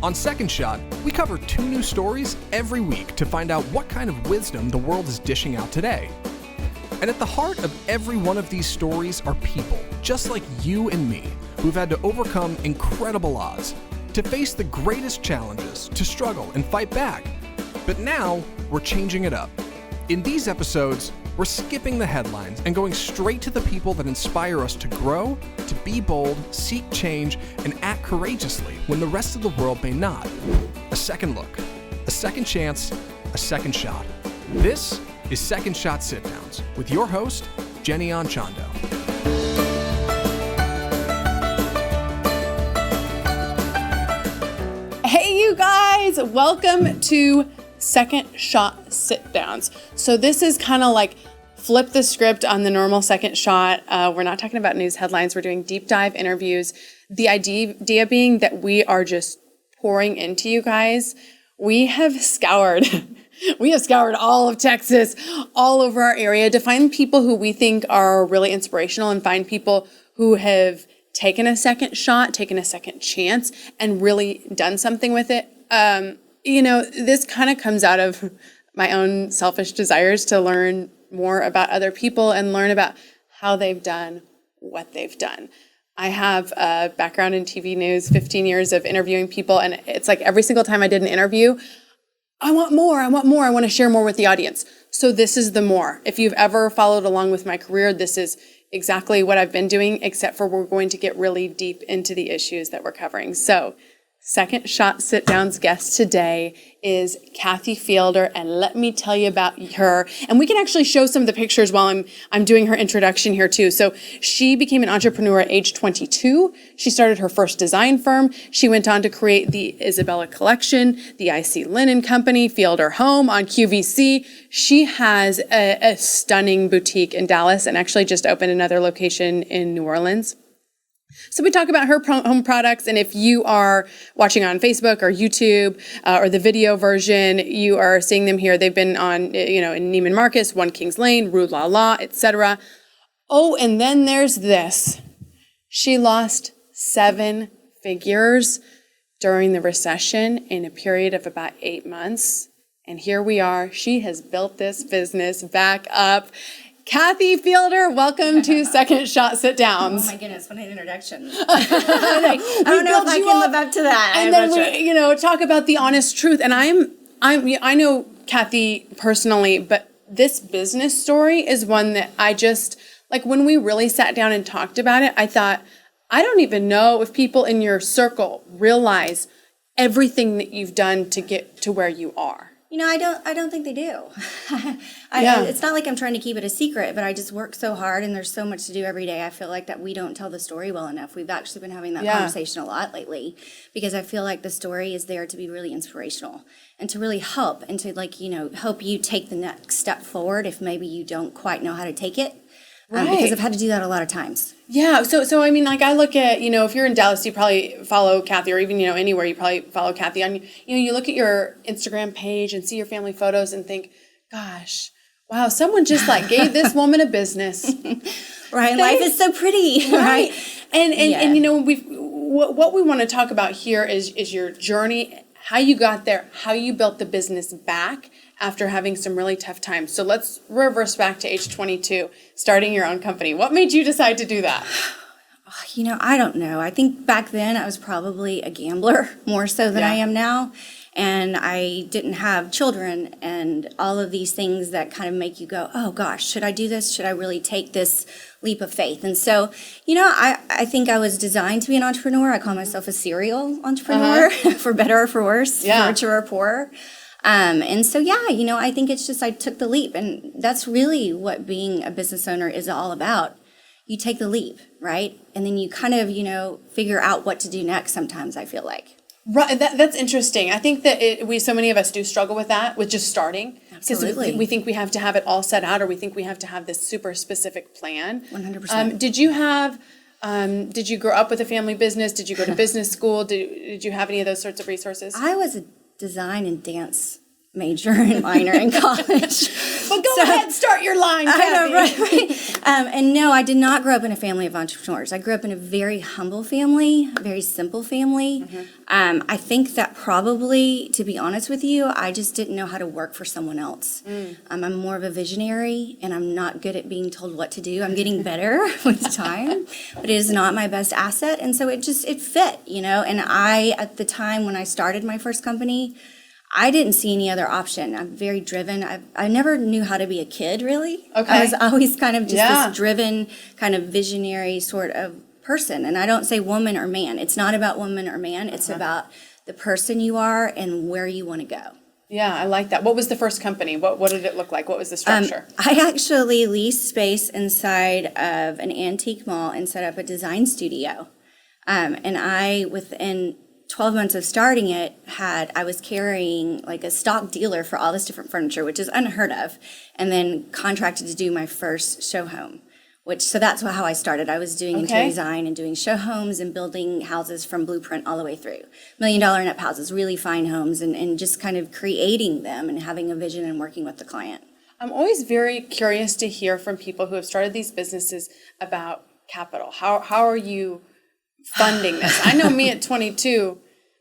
On Second Shot, we cover 2 new stories every week to find out what kind of wisdom the world is dishing out today. And at the heart of every one of these stories are people, just like you and me, who've had to overcome incredible odds, to face the greatest challenges, to struggle and fight back. But now, we're changing it up. In these episodes, we're skipping the headlines and going straight to the people that inspire us to grow, to be bold, seek change, and act courageously when the rest of the world may not. A second look, a second chance, a second shot. This is Second Shot Sit-Downs with your host, Jenny Anchondo. Hey you guys, welcome to Second Shot Sit-Downs. So this is kind of like flip the script on the normal Second Shot. We're not talking about news headlines. We're doing deep dive interviews. The idea being that we are just pouring into you guys. We have scoured all of Texas, all over our area to find people who we think are really inspirational and find people who have taken a second shot, taken a second chance, and really done something with it. This kind of comes out of my own selfish desires to learn more about other people and learn about how they've done what they've done. I have a background in TV news, 15 years of interviewing people, and it's like every single time I did an interview, I want more, I want to share more with the audience. So this is the more. If you've ever followed along with my career, this is exactly what I've been doing, except for we're going to get really deep into the issues that we're covering. So Second Shot Sit-Down's guest today is Kathy Fielder, and let me tell you about her. And we can actually show some of the pictures while I'm doing her introduction here too. So she became an entrepreneur at age 22. She started her first design firm. She went on to create the Isabella Collection, the IC Linen Company, Fielder Home on QVC. She has a stunning boutique in Dallas and actually just opened another location in New Orleans. So we talk about her home products, and if you are watching on Facebook or YouTube or the video version, you are seeing them here. They've been on, in Neiman Marcus, One Kings Lane, Rue La La, etc. Oh, and then there's this. She lost 7 figures during the recession in a period of about 8 months. And here we are. She has built this business back up. Kathy Fielder, welcome to Second Shot Sit-Downs. Oh my goodness, what an introduction. I don't know if I can live up to that. And then we, talk about the honest truth. And I know Kathy personally, but this business story is one that I just, when we really sat down and talked about it, I thought, I don't even know if people in your circle realize everything that you've done to get to where you are. I don't think they do. It's not like I'm trying to keep it a secret, but I just work so hard and there's so much to do every day. I feel like that we don't tell the story well enough. We've actually been having that conversation a lot lately because I feel like the story is there to be really inspirational and to really help and to help you take the next step forward if maybe you don't quite know how to take it. Because I've had to do that a lot of times. Yeah. So I mean, I look at, if you're in Dallas, you probably follow Kathy, or even, anywhere, you probably follow Kathy on, you look at your Instagram page and see your family photos and think, gosh, wow, someone just gave this woman a business. Right. Life is so pretty. Right. And what we want to talk about here is your journey, how you got there, how you built the business back after having some really tough times. So let's reverse back to age 22, starting your own company. What made you decide to do that? I don't know. I think back then I was probably a gambler more so than I am now. And I didn't have children and all of these things that kind of make you go, oh gosh, should I do this? Should I really take this leap of faith? And so, I think I was designed to be an entrepreneur. I call myself a serial entrepreneur, for better or for worse, for richer or poorer. And so, I think it's just I took the leap. And that's really what being a business owner is all about. You take the leap, right? And then you kind of, figure out what to do next sometimes, I feel like. Right, that's interesting. I think that so many of us do struggle with that, with just starting. Absolutely. Because we think we have to have it all set out, or we think we have to have this super specific plan. 100%. Did you grow up with a family business? Did you go to business school? Did you have any of those sorts of resources? I was a design and dance major and minor in college. But go ahead, start your line, Kathy. I know, right. And no, I did not grow up in a family of entrepreneurs. I grew up in a very humble family, a very simple family. I think that probably, to be honest with you, I just didn't know how to work for someone else. I'm more of a visionary, and I'm not good at being told what to do. I'm getting better with time, but it is not my best asset. And so it fit, and at the time when I started my first company, I didn't see any other option. I'm very driven. I never knew how to be a kid, really. Okay. I was always kind of just this driven, kind of visionary sort of person. And I don't say woman or man. It's not about woman or man. It's about the person you are and where you want to go. Yeah, I like that. What was the first company? What did it look like? What was the structure? I actually leased space inside of an antique mall and set up a design studio. And I, within 12 months of starting it, I was carrying like a stock dealer for all this different furniture, which is unheard of, and then contracted to do my first show home, so that's how I started. I was doing interior design and doing show homes and building houses from blueprint all the way through. $1 million and up houses, really fine homes, and just kind of creating them and having a vision and working with the client. I'm always very curious to hear from people who have started these businesses about capital. How are you funding this? I know me at 22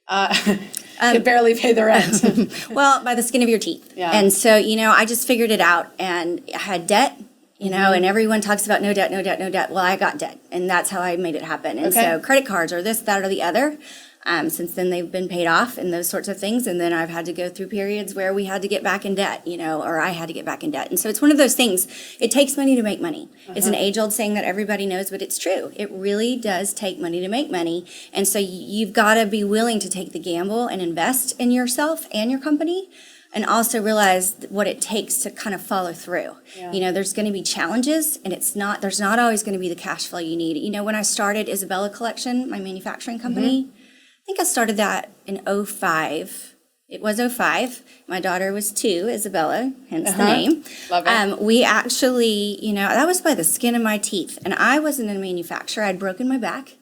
could barely pay the rent. Well, by the skin of your teeth. Yeah. And so, I just figured it out, and I had debt, and everyone talks about no debt, no debt, no debt. Well, I got debt, and that's how I made it happen. And so credit cards or this, that, or the other. Since then, they've been paid off and those sorts of things. And then I've had to go through periods where we had to get back in debt, or I had to get back in debt. And so it's one of those things. It takes money to make money. It's an age-old saying that everybody knows, but it's true. It really does take money to make money. And so you've got to be willing to take the gamble and invest in yourself and your company, and also realize what it takes to kind of follow through. Yeah. There's going to be challenges, and there's not always going to be the cash flow you need. When I started Isabella Collection, my manufacturing company, I think I started that in 2005. It was 2005. My daughter was 2, Isabella, hence the name. Love it. We actually, that was by the skin of my teeth. And I wasn't a manufacturer. I'd broken my back.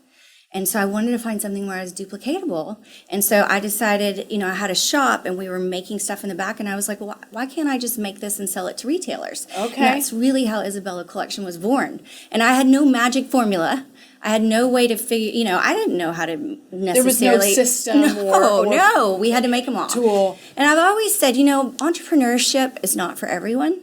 And so I wanted to find something where I was duplicatable. And so I decided, I had a shop and we were making stuff in the back. And I was like, well, why can't I just make this and sell it to retailers? Okay. And that's really how Isabella Collection was born. And I had no magic formula. I had no way to figure, I didn't know how to necessarily. There was no system No, we had to make them all. Tool. And I've always said, entrepreneurship is not for everyone.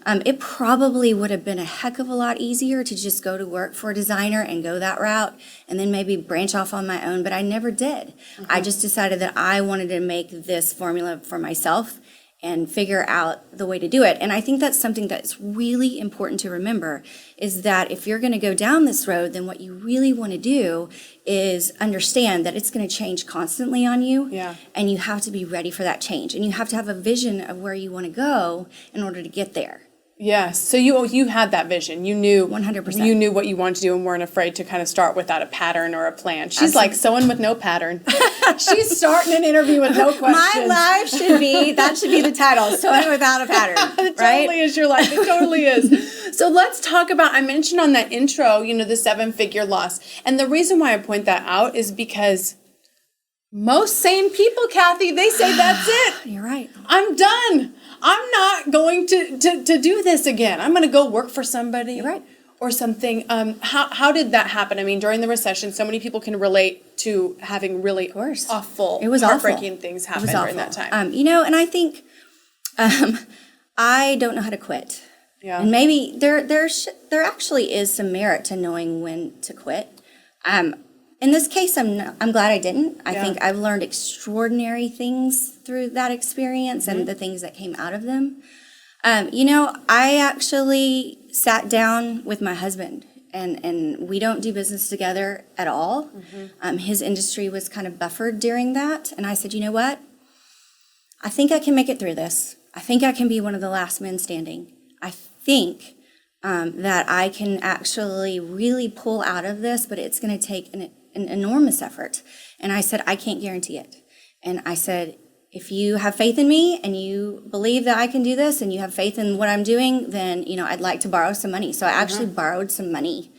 It probably would have been a heck of a lot easier to just go to work for a designer and go that route and then maybe branch off on my own, but I never did. I just decided that I wanted to make this formula for myself and figure out the way to do it. And I think that's something that's really important to remember, is that if you're going to go down this road, then what you really want to do is understand that it's going to change constantly on you. Yeah. And you have to be ready for that change. And you have to have a vision of where you want to go in order to get there. Yes. So you had that vision. You knew 100%. You knew what you wanted to do and weren't afraid to kind of start without a pattern or a plan. She's like sewing with no pattern. She's starting an interview with no questions. My life should be the title, Sewing Without a Pattern. It totally is your life. It totally is. So let's talk about, I mentioned on that intro, the 7-figure loss. And the reason why I point that out is because most sane people, Kathy, they say that's it. You're right. I'm done. I'm not going to do this again. I'm going to go work for somebody. You're right. Or something. How did that happen? I mean, during the recession, so many people can relate to having really awful, heartbreaking things happen during that time. And I think I don't know how to quit. Yeah. And maybe there actually is some merit to knowing when to quit. In this case, I'm glad I didn't. I think I've learned extraordinary things through that experience and the things that came out of them. I actually sat down with my husband, and we don't do business together at all. His industry was kind of buffered during that, and I said, you know what? I think I can make it through this. I think I can be one of the last men standing. I think that I can actually really pull out of this, but it's going to take an enormous effort. And I said, I can't guarantee it. And I said, if you have faith in me and you believe that I can do this and you have faith in what I'm doing, then, I'd like to borrow some money. So I actually borrowed some money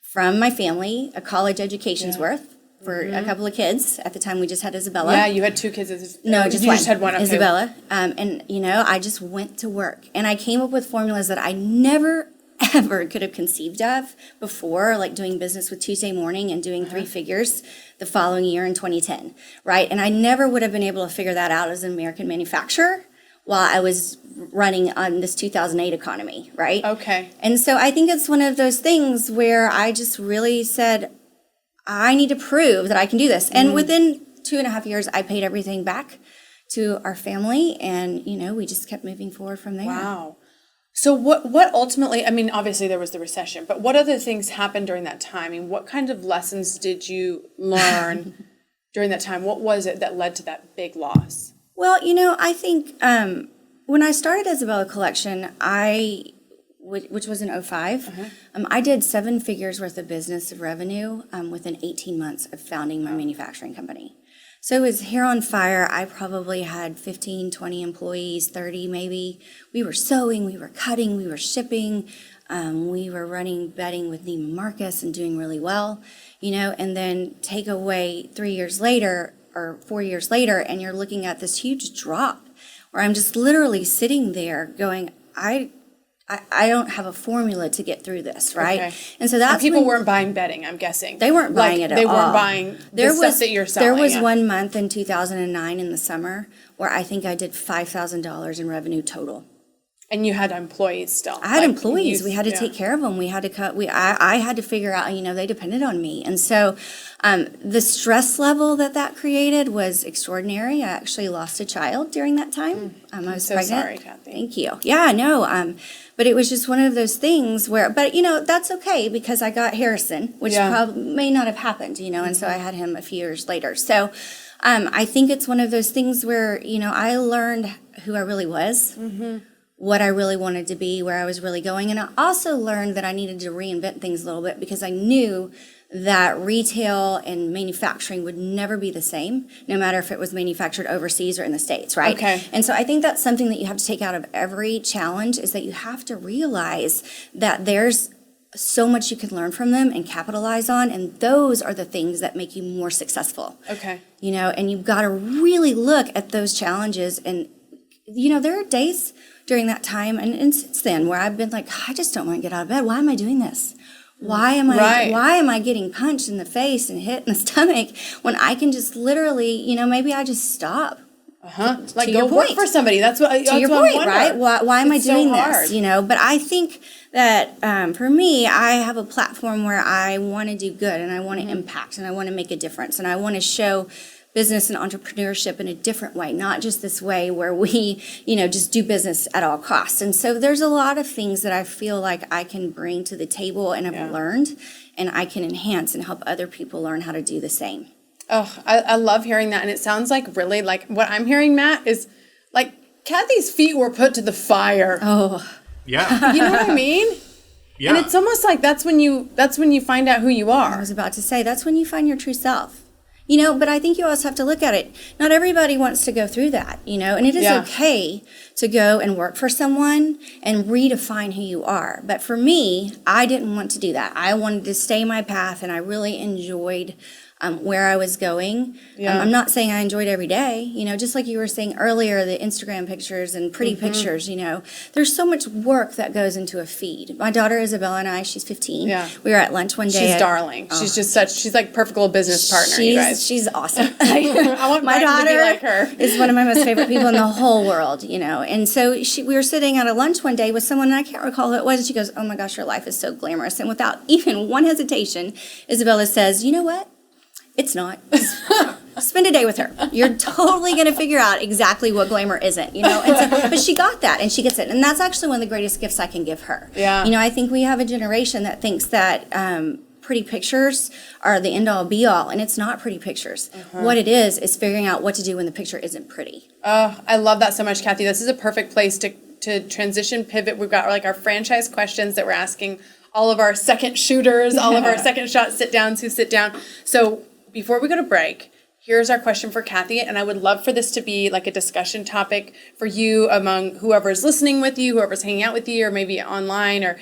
from my family, a college education's worth. for a couple of kids. At the time, we just had Isabella. Yeah, you had 2 kids. No, just you one. just had one. Okay. Isabella. And, I just went to work. And I came up with formulas that I never, ever could have conceived of before, like doing business with Tuesday Morning and doing 3 figures the following year in 2010, right? And I never would have been able to figure that out as an American manufacturer while I was running on this 2008 economy, right? Okay. And so I think it's one of those things where I just really said, I need to prove that I can do this. And within 2.5 years, I paid everything back to our family, and, we just kept moving forward from there. Wow. So what ultimately, I mean, obviously there was the recession, but what other things happened during that time? I mean, what kind of lessons did you learn during that time? What was it that led to that big loss? Well, I think when I started Isabella Collection, which was in 2005, I did 7 figures worth of business of revenue within 18 months of founding my manufacturing company. So it was hair on fire. I probably had 15, 20 employees, 30 maybe. We were sewing, we were cutting, we were shipping. We were running bedding with Neiman Marcus and doing really well, and then take away 3 years later or 4 years later, and you're looking at this huge drop where I'm just literally sitting there going, I don't have a formula to get through this, right? Okay. And so that's people weren't buying bedding, I'm guessing. They weren't buying it at all. They weren't buying the stuff that you're selling. There was one month in 2009 in the summer where I think I did $5,000 in revenue total. And you had employees still. I had employees. We had to take care of them. We had to cut. I had to figure out. They depended on me, and so the stress level that created was extraordinary. I actually lost a child during that time. I was so pregnant. sorry, Kathy. Thank you. Yeah, no. But it was just one of those things where. But that's okay because I got Harrison, which probably may not have happened. And so I had him a few years later. So I think it's one of those things where I learned who I really was. What I really wanted to be, where I was really going. And I also learned that I needed to reinvent things a little bit because I knew that retail and manufacturing would never be the same, no matter if it was manufactured overseas or in the States, right? Okay. And so I think that's something that you have to take out of every challenge is that you have to realize that there's so much you can learn from them and capitalize on, and those are the things that make you more successful. Okay. And you've got to really look at those challenges and there are days during that time and since then where I've been like, I just don't want to get out of bed. Why am I doing this? Why am I getting punched in the face and hit in the stomach when I can just literally, maybe I just stop. Like go work for somebody. That's what to your point, right? Why am I doing this? But I think that for me, I have a platform where I want to do good and I want to impact and I want to make a difference and I want to show business and entrepreneurship in a different way, not just this way where we, just do business at all costs. And so there's a lot of things that I feel like I can bring to the table and have learned, and I can enhance and help other people learn how to do the same. Oh, I love hearing that. And it sounds like really like what I'm hearing, Matt, is like Kathy's feet were put to the fire. Oh. Yeah. You know what I mean? Yeah. And it's almost like that's when you find out who you are. I was about to say, that's when you find your true self. But I think you also have to look at it. Not everybody wants to go through that, and it is okay to go and work for someone and redefine who you are. But for me, I didn't want to do that. I wanted to stay my path, and I really enjoyed where I was going. I'm not saying I enjoyed every day, just like you were saying earlier, the Instagram pictures and pretty pictures, there's so much work that goes into a feed. My daughter Isabella and I, she's 15. Yeah. We were at lunch one day. She's darling. She's just she's like perfect little business partner, you guys. She's awesome. I want my daughter to be like her. is one of my most favorite people in the whole world, And so we were sitting at a lunch one day with someone, and I can't recall who it was, and she goes, "Oh my gosh, your life is so glamorous." And without even one hesitation, Isabella says, "You know what? It's not. Spend a day with her. You're totally going to figure out exactly what glamour isn't, And so, but she got that, and she gets it. And that's actually one of the greatest gifts I can give her. Yeah. I think we have a generation that thinks that pretty pictures are the end-all, be-all, and it's not pretty pictures. What it is figuring out what to do when the picture isn't pretty. Oh, I love that so much, Kathy. This is a perfect place to transition, pivot. We've got like our franchise questions that we're asking all of our second shooters, all of our second shot sit-downs who sit down. So before we go to break, here's our question for Kathy, and I would love for this to be like a discussion topic for you among whoever's listening with you, whoever's hanging out with you, or maybe online or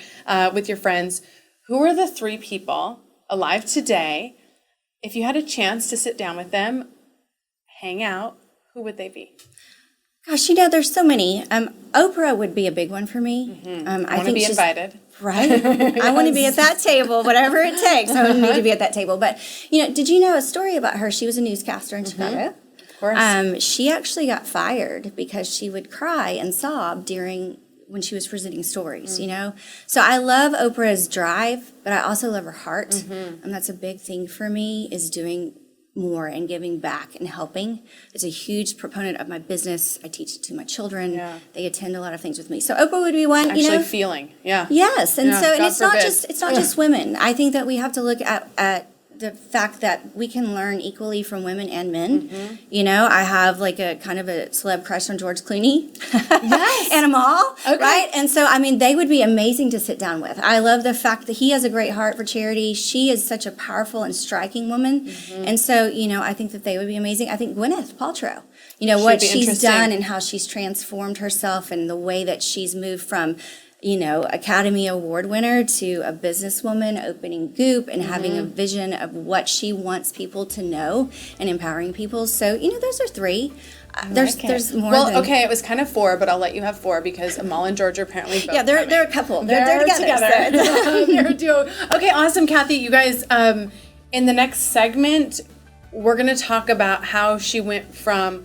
with your friends. Who are the 3 people alive today If you had a chance to sit down with them, hang out, who would they be? Gosh, you know, there's so many. Oprah would be a big one for me. I want to be invited. Right? I want to be at that table, whatever it takes. I need to be at that table. But, you know, did you know a story about her? She was a newscaster in Chicago. Of course. She actually got fired because she would cry and sob when she was presenting stories, you know? So I love Oprah's drive, but I also love her heart. And that's a big thing for me, is doing more and giving back and helping. It's a huge proponent of my business. I teach it to my children. Yeah. They attend a lot of things with me. So Oprah would be one, Actually you know. feeling, yeah. Yes, and Yeah, so and God it's not forbid. just women. I think that we have to look at the fact that we can learn equally from women and men. You know, I have like a kind of a celeb crush on George Clooney. Yes. And Amal, Okay. right? And so, I mean, they would be amazing to sit down with. I love the fact that he has a great heart for charity. She is such a powerful and striking woman. And so, you know, I think that they would be amazing. I think Gwyneth Paltrow, you know, what be she's interesting. done and how she's transformed herself and the way that she's moved from, you know, Academy Award winner to a businesswoman opening Goop and having a vision of what she wants people to know and empowering people. So, you know, those are three. There's more. Well, than, okay, it was kind of 4, but I'll let you have 4 because Amal and George are apparently both. Yeah, they're a couple. They're together. So. They're a duo. Okay, awesome, Kathy. You guys, in the next segment, we're going to talk about how she went from,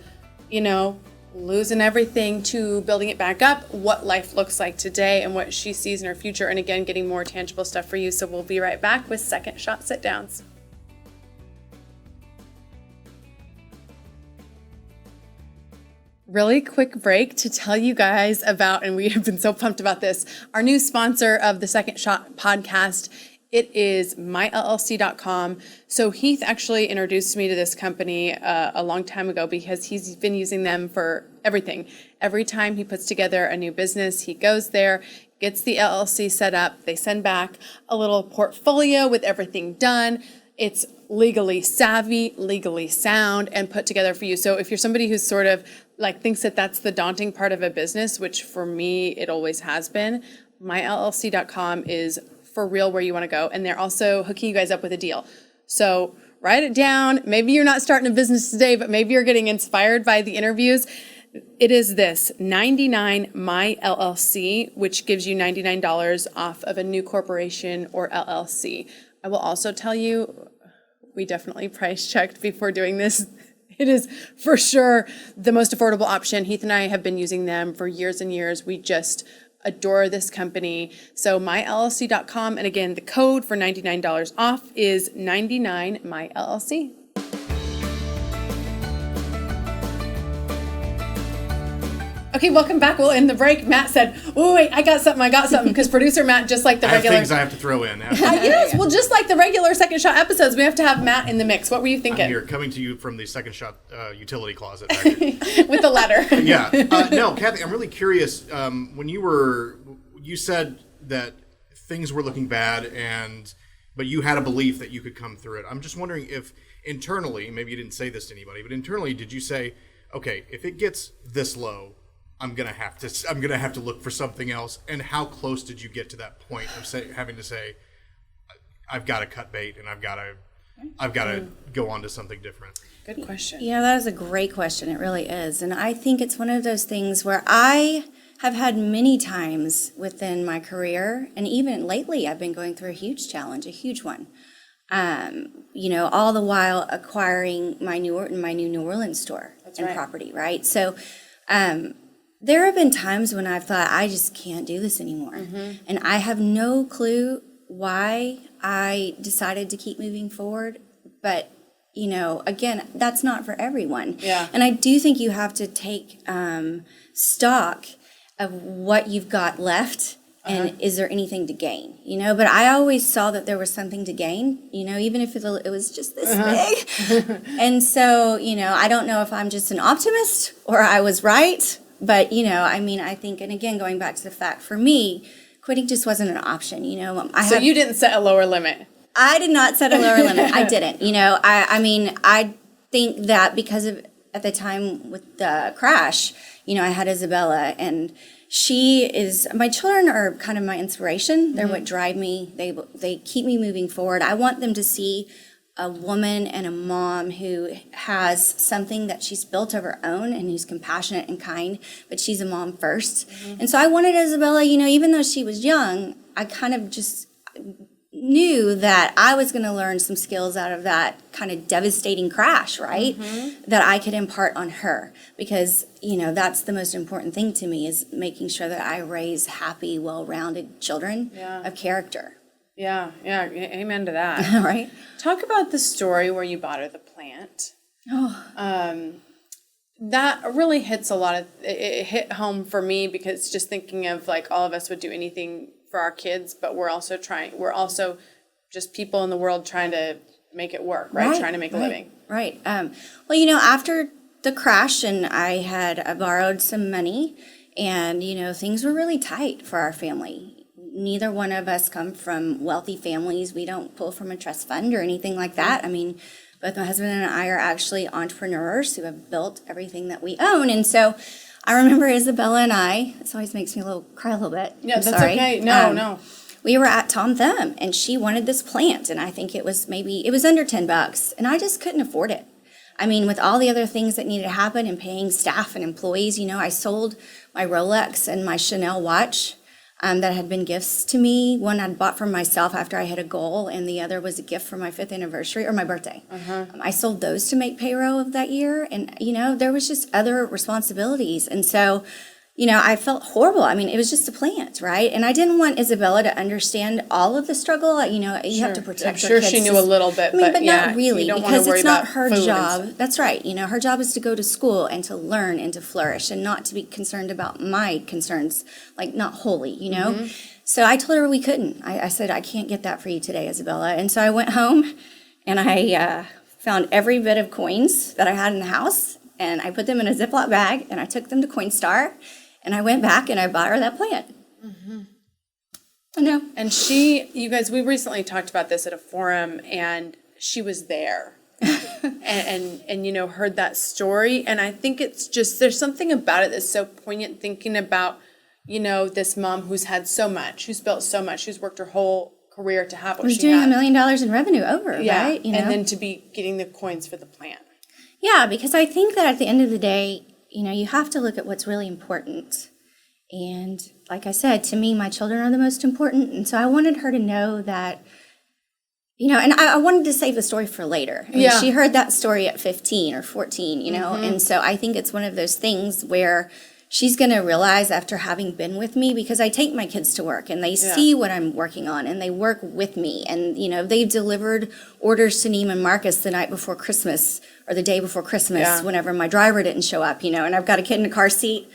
you know, losing everything to building it back up, what life looks like today, and what she sees in her future, and again, getting more tangible stuff for you. So we'll be right back with Second Shot Sit Downs. Really quick break to tell you guys about, and we have been so pumped about this, our new sponsor of the Second Shot podcast. It is myllc.com. So Heath actually introduced me to this company a long time ago because he's been using them for everything. Every time he puts together a new business, he goes there, gets the LLC set up. They send back a little portfolio with everything done. It's legally savvy, legally sound, and put together for you. So if you're somebody who's sort of like thinks that that's the daunting part of a business, which for me, it always has been, myllc.com is for real where you want to go. And they're also hooking you guys up with a deal. So write it down. Maybe you're not starting a business today, but maybe you're getting inspired by the interviews. It is this 99 My LLC, which gives you $99 off of a new corporation or LLC. I will also tell you, we definitely price checked before doing this. It is for sure the most affordable option. Heath and I have been using them for years and years. We just adore this company. So myllc.com. And again, the code for $99 off is 99myllc. Okay, welcome back. Well, in the break, Matt said, "Oh wait, I got something," because producer Matt, just like the regular, I have things I have to throw in. yes, well, just like the regular Second Shot episodes, we have to have Matt in the mix. What were you thinking? I'm here, coming to you from the Second Shot utility closet back here. With the letter. Yeah. No, Kathy, I'm really curious. When you said that things were looking bad, but you had a belief that you could come through it. I'm just wondering if internally, maybe you didn't say this to anybody, but internally, did you say, okay, if it gets this low, I'm gonna have to look for something else? And how close did you get to that point of having to say, I've got to cut bait and I've got to go on to something different? Good question. You know, that is a great question. It really is. And I think it's one of those things where I have had many times within my career, and even lately, I've been going through a huge challenge, a huge one. You know, all the while acquiring my new New Orleans store and property, right? So, there have been times when I've thought, I just can't do this anymore. And I have no clue why I decided to keep moving forward. But, you know, again, that's not for everyone. Yeah. And I do think you have to take stock of what you've got left and is there anything to gain, you know? But I always saw that there was something to gain, you know, even if it was just this big. And so, you know, I don't know if I'm just an optimist or I was right. But, you know, I mean, I think, and again, going back to the fact, for me, quitting just wasn't an option, you know. So you didn't set a lower limit? I did not set a lower limit. I didn't, you know. I mean, I think that because of, at the time with the crash, you know, I had Isabella, and my children are kind of my inspiration. They're what drive me. They keep me moving forward. I want them to see a woman and a mom who has something that she's built of her own and who's compassionate and kind, but she's a mom first. And so I wanted Isabella, even though she was young, I kind of just knew that I was going to learn some skills out of that kind of devastating crash, right? That I could impart on her, because, that's the most important thing to me, is making sure that I raise happy, well-rounded children of character. Yeah, amen to that. Right? Talk about the story where you bought her the plant. That really hits it hit home for me, because just thinking of like all of us would do anything for our kids, but we're also just people in the world trying to make it work, right? Trying to make a living. Right. Well, after the crash, and I borrowed some money, and, things were really tight for our family. Neither one of us come from wealthy families. We don't pull from a trust fund or anything like that. I mean, both my husband and I are actually entrepreneurs who have built everything that we own. And so I remember Isabella and I, this always makes me cry a little bit. Yeah, I'm that's sorry. okay. No. We were at Tom Thumb, and she wanted this plant, and I think it was under $10, and I just couldn't afford it. I mean, with all the other things that needed to happen and paying staff and employees, I sold my Rolex and my Chanel watch that had been gifts to me. One I'd bought for myself after I hit a goal, and the other was a gift for my 5th anniversary, or my birthday. I sold those to make payroll of that year, and, there was just other responsibilities. And so, I felt horrible. I mean, it was just a plant, right? And I didn't want Isabella to understand all of the struggle. You have to protect her kids. I'm sure she knew a little bit, but not really, because it's not her job. And That's right. Her job is to go to school and to learn and to flourish, and not to be concerned about my concerns, like not wholly, So I told her we couldn't. I said, I can't get that for you today, Isabella. And so I went home, and I found every bit of coins that I had in the house, and I put them in a Ziploc bag, and I took them to Coinstar. And I went back and I bought her that plant. I know. And you guys, we recently talked about this at a forum, and she was there and heard that story. And I think it's just, there's something about it that's so poignant, thinking about, this mom who's had so much, who's built so much, who's worked her whole career to have what she doing had. $1 million in revenue over, right? And then to be getting the coins for the plant. Yeah, because I think that at the end of the day, you have to look at what's really important. And like I said, to me, my children are the most important. And so I wanted her to know that, and I wanted to save the story for later. I mean, she heard that story at 15 or 14, and so I think it's one of those things where she's going to realize, after having been with me, because I take my kids to work and they see what I'm working on, and they work with me. And, they've delivered orders to Neiman Marcus the night before Christmas, or the day before Christmas, whenever my driver didn't show up, and I've got a kid in a car seat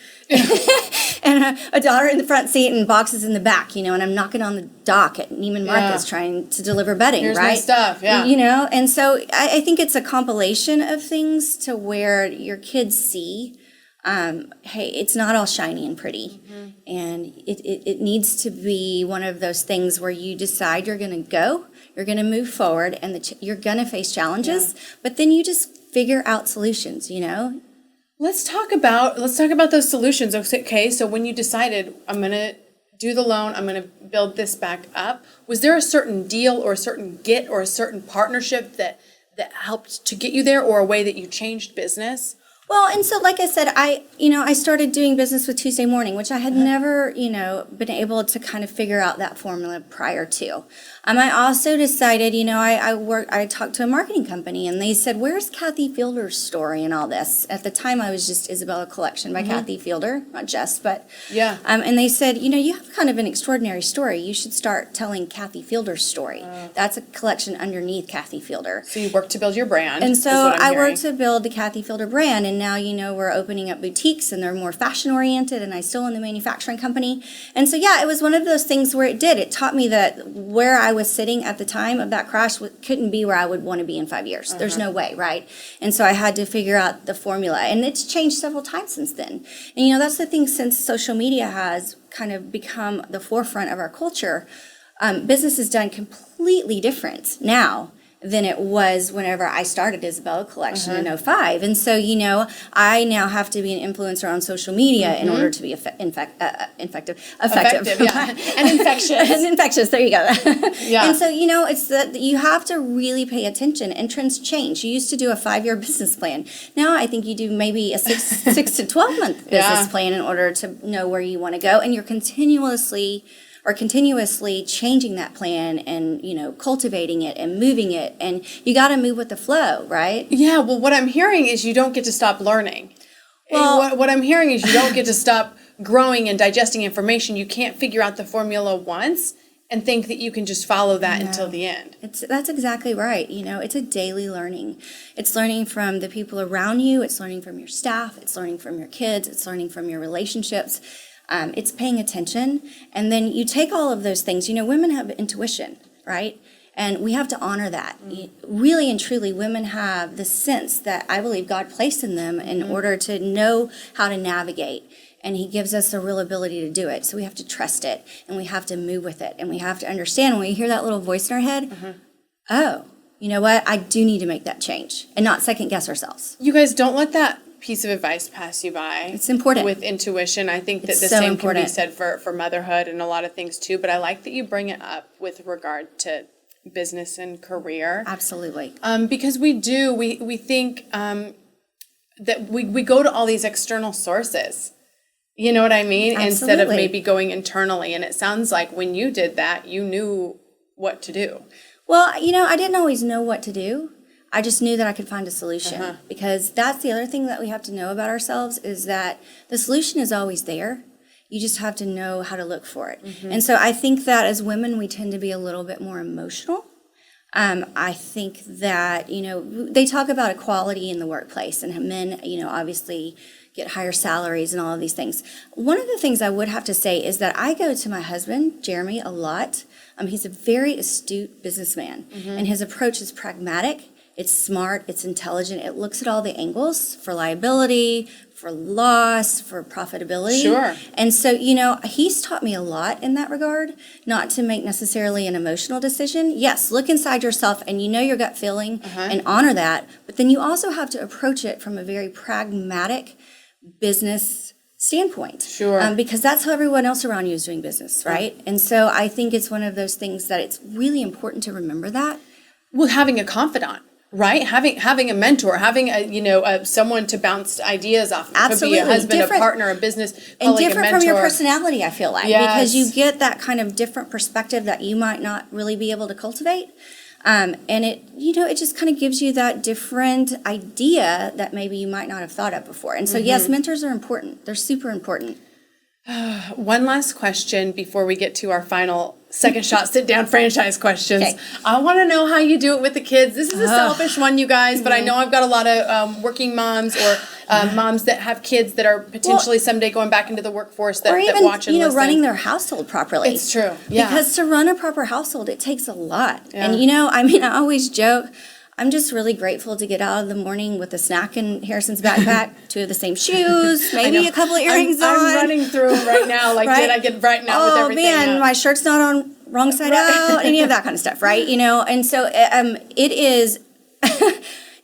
and a daughter in the front seat and boxes in the back, and I'm knocking on the dock at Neiman Marcus trying to deliver bedding, Here's right? my stuff, And so I think it's a compilation of things to where your kids see, hey, it's not all shiny and pretty. And it needs to be one of those things where you decide you're going to go, you're going to move forward, and you're going to face challenges, but then you just figure out solutions, Let's talk about those solutions. Okay, so when you decided, I'm going to do the loan, I'm going to build this back up, was there a certain deal or a certain get or a certain partnership that helped to get you there, or a way that you changed business? Well, and so like I said, I started doing business with Tuesday Morning, which I had never, been able to kind of figure out that formula prior to. I also decided, I talked to a marketing company, and they said, where's Kathy Fielder's story in all this? At the time, I was just Isabella Collection by Kathy Fielder, not just, but. Yeah. And they said, you have kind of an extraordinary story. You should start telling Kathy Fielder's story. That's a collection underneath Kathy Fielder. So you worked to build your brand. And so I worked to build the Kathy Fielder brand, and now, we're opening up boutiques, and they're more fashion-oriented, and I still own the manufacturing company. And so, it was one of those things where it taught me that where I was sitting at the time of that crash couldn't be where I would want to be in 5 years. There's no way, right? And so I had to figure out the formula, and it's changed several times since then. And, that's the thing, since social media has kind of become the forefront of our culture, business is done completely different now than it was whenever I started Isabella Collection in '05. And so, you know, I now have to be an influencer on social media in order to be effective. Yeah. And infectious. And infectious, there you go. Yeah. And so, you know, it's that you have to really pay attention, and trends change. You used to do a 5-year business plan. Now I think you do maybe a 6 to 12 month business plan in order to know where you want to go, and you're continuously changing that plan and, you know, cultivating it and moving it, and you got to move with the flow, right? Yeah, well, what I'm hearing is you don't get to stop learning. Well, what I'm hearing is you don't get to stop growing and digesting information. You can't figure out the formula once and think that you can just follow that until the end. That's exactly right. You know, it's a daily learning. It's learning from the people around you. It's learning from your staff. It's learning from your kids. It's learning from your relationships. It's paying attention. And then you take all of those things. You know, women have intuition, right? And we have to honor that. Really and truly, women have the sense that I believe God placed in them in order to know how to navigate. And he gives us a real ability to do it. So we have to trust it, and we have to move with it. And we have to understand when we hear that little voice in our head, oh, you know what? I do need to make that change and not second guess ourselves. You guys, don't let that piece of advice pass you by. It's important. With intuition. I think that It's the so same important. can be said for motherhood and a lot of things too. But I like that you bring it up with regard to business and career. Absolutely. Because we think that we go to all these external sources. You know what I mean? Instead of Absolutely. maybe going internally. And it sounds like when you did that, you knew what to do. Well, you know, I didn't always know what to do. I just knew that I could find a solution, because that's the other thing that we have to know about ourselves, is that the solution is always there. You just have to know how to look for it. And so I think that as women, we tend to be a little bit more emotional. I think that, you know, they talk about equality in the workplace, and men, you know, obviously get higher salaries and all of these things. One of the things I would have to say is that I go to my husband, Jeremy, a lot. He's a very astute businessman, and his approach is pragmatic. It's smart, it's intelligent, it looks at all the angles for liability, for loss, for profitability. Sure. And so, you know, he's taught me a lot in that regard, not to make necessarily an emotional decision. Yes, look inside yourself and you know your gut feeling and honor that, but then you also have to approach it from a very pragmatic business standpoint. Sure. Because that's how everyone else around you is doing business, right? And so I think it's one of those things that it's really important to remember that. Well, having a confidant. Right, having a mentor, having someone to bounce ideas off of. Absolutely. It could be a husband, Different, a partner, a business colleague, and different a mentor. from your personality, I feel like, Yes. because you get that kind of different perspective that you might not really be able to cultivate, and it just kind of gives you that different idea that maybe you might not have thought of before. And so, yes, mentors are important; they're super important. One last question before we get to our final second shot sit down franchise questions. Okay. I want to know how you do it with the kids. This is a selfish one, you guys, but I know I've got a lot of working moms or moms that have kids that are potentially someday going back into the workforce that, Or even, that watch and listen. running their household properly. It's true, yeah. Because to run a proper household, it takes a lot. Yeah. And, I always joke, I'm just really grateful to get out of the morning with a snack in Harrison's backpack, 2 of the same shoes, maybe a couple of earrings on. I'm running through them right now. Like, Right? did I get brightened out with everything? Oh, man, my shirt's not on wrong side out, any of that kind of stuff, right? And so it is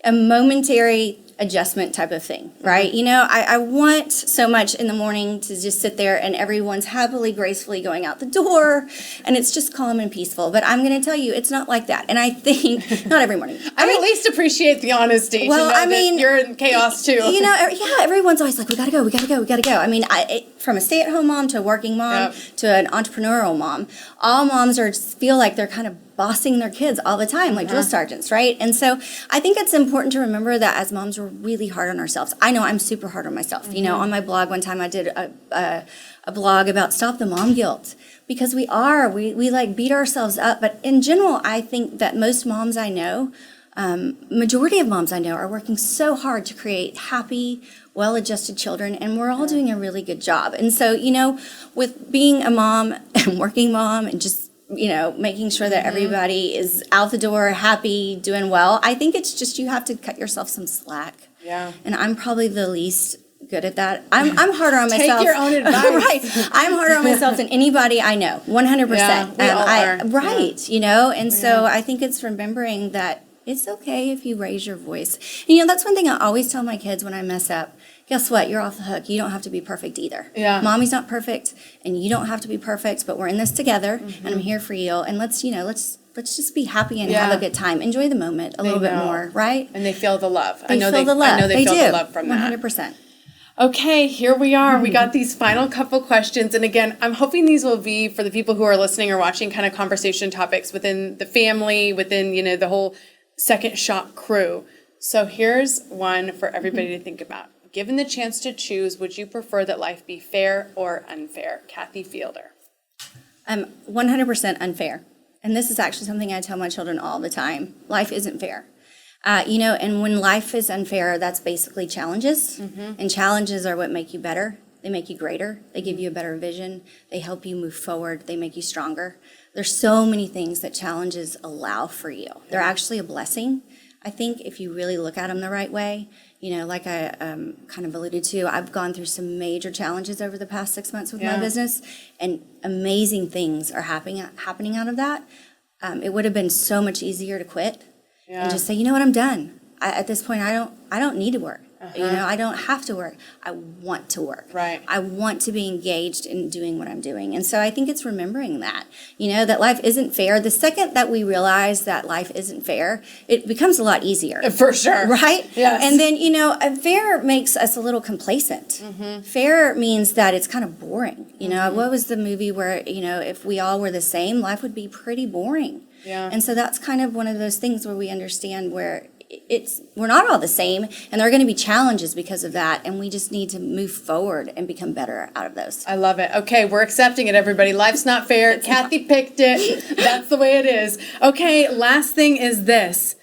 a momentary adjustment type of thing, right? I want so much in the morning to just sit there and everyone's happily, gracefully going out the door and it's just calm and peaceful. But I'm going to tell you, it's not like that. And I think, not every morning. I at least appreciate the honesty. Well, to know I mean, that you're in chaos too. Everyone's always like, we gotta go. I mean, from a stay-at-home mom to a working mom to an entrepreneurial mom, all moms feel like they're kind of bossing their kids all the time, like drill sergeants, right? And so I think it's important to remember that as moms, we're really hard on ourselves. I know I'm super hard on myself. On my blog one time I did a blog about stop the mom guilt, because we like beat ourselves up. But in general, I think that most moms I know, majority of moms I know, are working so hard to create happy, well-adjusted children, and we're all doing a really good job. And so, with being a mom and working mom and just making sure that everybody is out the door, happy, doing well, I think it's just you have to cut yourself some slack. Yeah. And I'm probably the least good at that. I'm harder on myself. Take your own advice. Right. I'm harder on myself than anybody I know, 100%. Yeah, we all are. Right, and so I think it's remembering that It's okay if you raise your voice. You know, that's one thing I always tell my kids when I mess up. Guess what? You're off the hook. You don't have to be perfect either. Yeah. Mommy's not perfect, and you don't have to be perfect, but we're in this together, and I'm here for you. And let's just be happy and have a good time. Enjoy the moment a little bit more, right? And they feel the love. They feel the love. I know they feel the love from that. 100%. Okay, here we are. We got these final couple questions. And again, I'm hoping these will be, for the people who are listening or watching, kind of conversation topics within the family, within, the whole Second Shot crew. So here's one for everybody to think about. Given the chance to choose, would you prefer that life be fair or unfair? Kathy Fielder. 100% unfair. And this is actually something I tell my children all the time. Life isn't fair. And when life is unfair, that's basically challenges. And challenges are what make you better. They make you greater. They give you a better vision. They help you move forward. They make you stronger. There's so many things that challenges allow for you. They're actually a blessing. I think if you really look at them the right way, like I kind of alluded to, I've gone through some major challenges over the past 6 months with my business, and amazing things are happening out of that. It would have been so much easier to quit and just say, you know what, I'm done. At this point, I don't need to work. I don't have to work. I want to work. Right. I want to be engaged in doing what I'm doing. And so I think it's remembering that, that life isn't fair. The second that we realize that life isn't fair, it becomes a lot easier. For sure. Right? Yes. And then, fair makes us a little complacent. Fair means that it's kind of boring. What was the movie where, if we all were the same, life would be pretty boring. Yeah. And so that's kind of one of those things where we understand where we're not all the same, and there are going to be challenges because of that, and we just need to move forward and become better out of those. I love it. Okay, we're accepting it, everybody. Life's not fair. Kathy picked it. That's the way it is. Okay, last thing is this.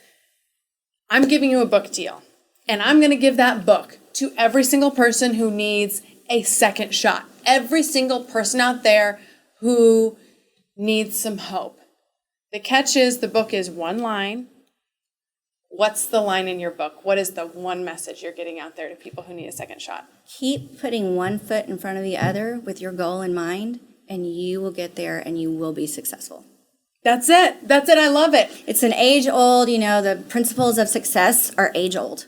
I'm giving you a book deal, and I'm going to give that book to every single person who needs a second shot. Every single person out there who needs some hope. The catch is the book is one line. What's the line in your book? What is the one message you're getting out there to people who need a second shot? Keep putting one foot in front of the other with your goal in mind, and you will get there and you will be successful. That's it. That's it. I love it. It's an age-old, the principles of success are age-old.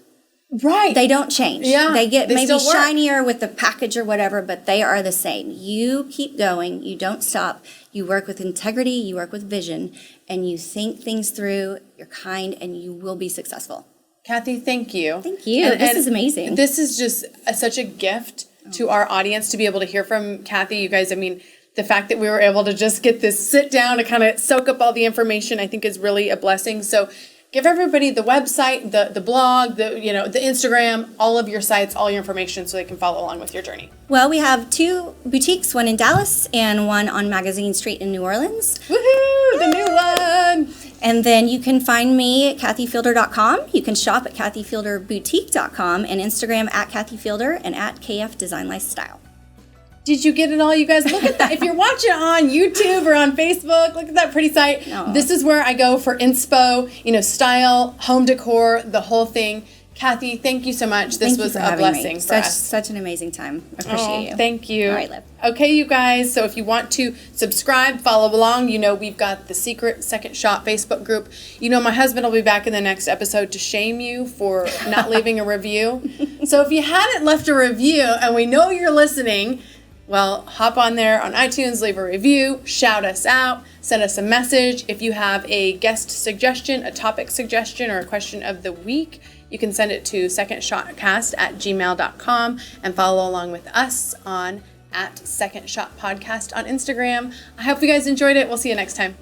Right. They don't change. Yeah. They get maybe still work. shinier with the package or whatever, but they are the same. You keep going. You don't stop. You work with integrity. You work with vision. And you think things through. You're kind, and you will be successful. Kathy, thank you. Thank you. This is amazing. This is just such a gift to our audience to be able to hear from Kathy. You guys, the fact that we were able to just get this sit down to kind of soak up all the information, I think is really a blessing. So give everybody the website, the blog, the Instagram, all of your sites, all your information so they can follow along with your journey. Well, we have 2 boutiques, one in Dallas and one on Magazine Street in New Orleans. Woohoo! The new one! And then you can find me at kathyfielder.com. You can shop at kathyfielderboutique.com and Instagram at kathyfielder and at KF Design Lifestyle. Did you get it all, you guys? Look at that. If you're watching on YouTube or on Facebook, look at that pretty site. Aww. This is where I go for inspo, style, home decor, the whole thing. Kathy, thank you so much. This was a blessing for us. Such an amazing time. I appreciate you. Thank you. All right, Liv. Okay, you guys. So if you want to subscribe, follow along, we've got the Secret Second Shot Facebook group. My husband will be back in the next episode to shame you for not leaving a review. So if you hadn't left a review and we know you're listening, well, hop on there on iTunes, leave a review, shout us out, send us a message. If you have a guest suggestion, a topic suggestion, or a question of the week, you can send it to secondshotcast@gmail.com and follow along with us on @secondshotpodcast on Instagram. I hope you guys enjoyed it. We'll see you next time.